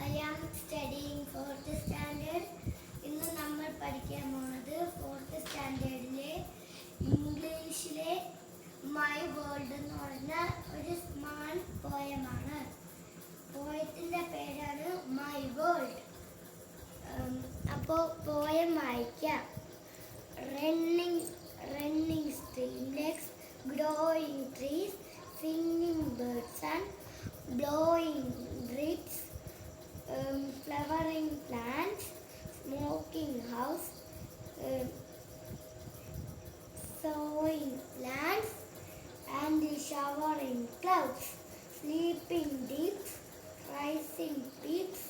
I am studying 4th standard. ഇന്ന് നമ്മൾ പഠിക്കാൻ പോകുന്നത് 4th സ്റ്റാൻഡേർഡിലെ ഇംഗ്ലീഷിലെ മൈ വേൾഡ് എന്ന് പറഞ്ഞ ഒരു സ്മാൾ പോയമാണ്. പോയത്തിൻ്റെ പേരാണ് മൈ വേൾഡ്. അപ്പോൾ പോയം വായിക്കാം. Running streamlets, growing trees, singing birds and blowing drips, flowering plants, smoking house, sowing plants and showering clouds, sleeping deeps, rising peaks,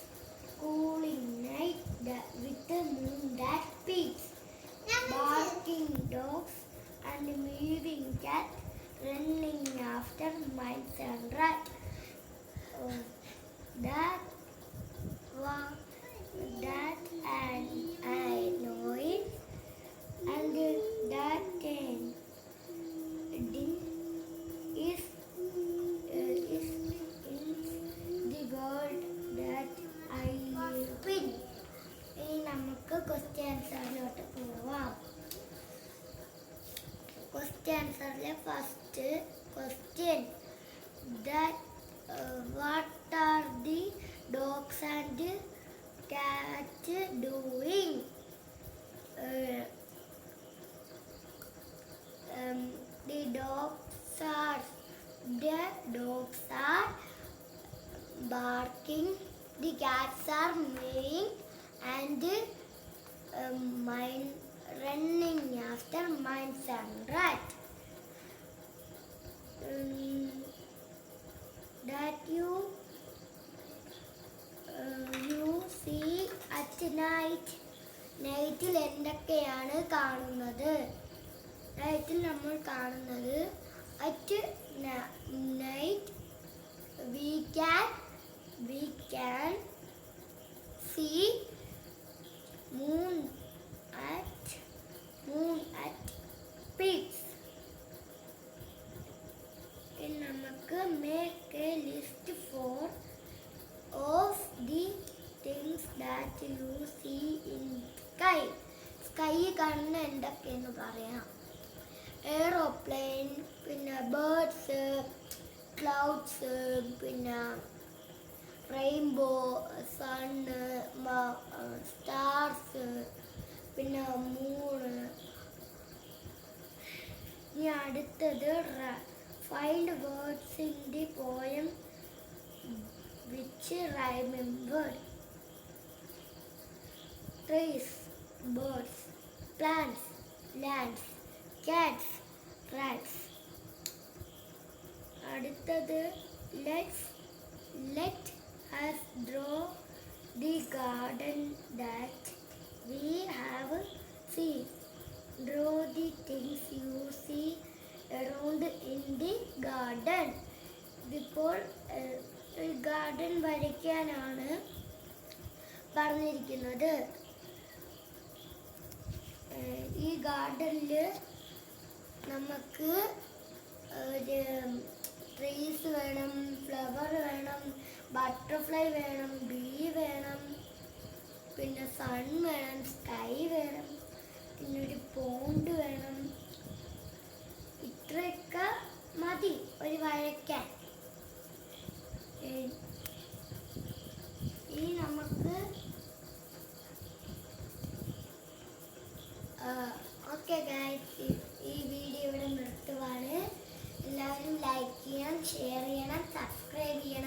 cooling night with the moon that peaks, barking dogs and moving cat, running after mice and rat. That and I know it, and that is in the world that I live in. ഇനി നമുക്ക് question ആൻസറിലോട്ട് പോവാം. Question ആൻസറിലെ first question, what are the dogs and cat doing? The dogs are barking, the cats are maying, and running after mice and rat. That you see at night. നൈറ്റിൽ എന്തൊക്കെയാണ് കാണുന്നത്? നൈറ്റിൽ നമ്മൾ കാണുന്നത് at night we can see moon at peaks. നമുക്ക് make a list of the things that you see in sky. Sky കാണുന്ന എന്തൊക്കെയെന്ന് പറയാം. Aeroplane, പിന്നെ ബേർഡ്സ്, ക്ലൗഡ്സ്, പിന്നെ റെയിൻബോ, സണ്ണ്, സ്റ്റാർസ്, പിന്നെ മൂണ്. ഇനി അടുത്തത് find words in the poem which rhyme in word. Trees, birds, plants, lands, cats, rats. അടുത്തത് let us draw the garden that we have seen. Draw the things you see around in the garden. ഇതിപ്പോൾ garden വരയ്ക്കാനാണ് പറഞ്ഞിരിക്കുന്നത്. ഈ ഗാർഡനിൽ നമുക്ക് trees വേണം, flower വേണം, butterfly വേണം, B വേണം, പിന്നെ സൺ വേണം, സ്കൈ വേണം, പിന്നെ ഒരു പോണ്ട് വേണം. ഇത്രയൊക്കെ മതി ഒരു വരയ്ക്കാൻ. ഇനി നമുക്ക് ഓക്കെ ഗൈസ്, ഈ വീഡിയോ ഇവിടെ നിർത്തുവാണ്. എല്ലാവരും ലൈക്ക് ചെയ്യണം, ഷെയർ ചെയ്യണം, സബ്സ്ക്രൈബ് ചെയ്യണം.